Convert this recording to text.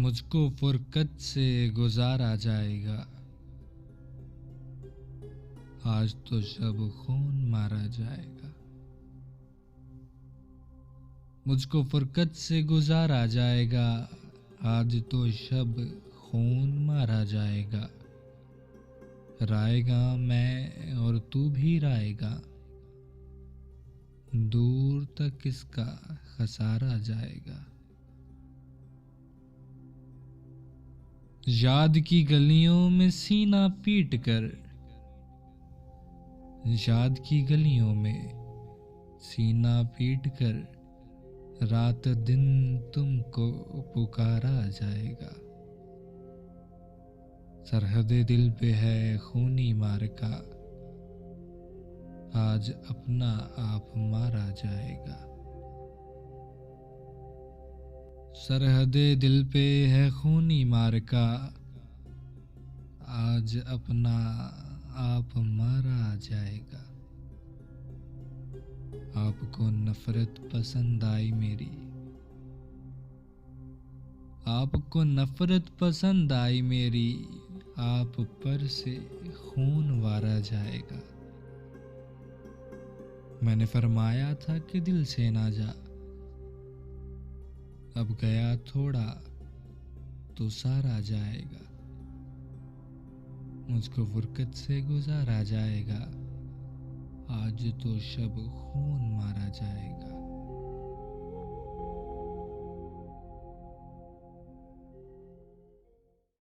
मुझको फुरकत से गुजारा जाएगा, आज तो शब खून मारा जाएगा। मुझको फुरकत से गुजारा जाएगा, आज तो शब खून मारा जाएगा। राएगा मैं और तू भी राएगा, दूर तक इसका खसारा जाएगा। याद की गलियों में सीना पीट कर, याद की गलियों में सीना पीट कर रात दिन तुमको पुकारा जाएगा। सरहदे दिल पे है खूनी मारका, आज अपना आप मारा जाएगा। सरहदे दिल पे है खूनी मारका, आज अपना आप मारा जाएगा। आपको नफरत पसंद आई मेरी, आपको नफरत पसंद आई मेरी, आप पर से खून वारा जाएगा। मैंने फरमाया था कि दिल से ना जा, अब गया थोड़ा तो सारा जाएगा। मुझको फुरकत से गुजारा जाएगा, आज तो शब खून मारा जाएगा।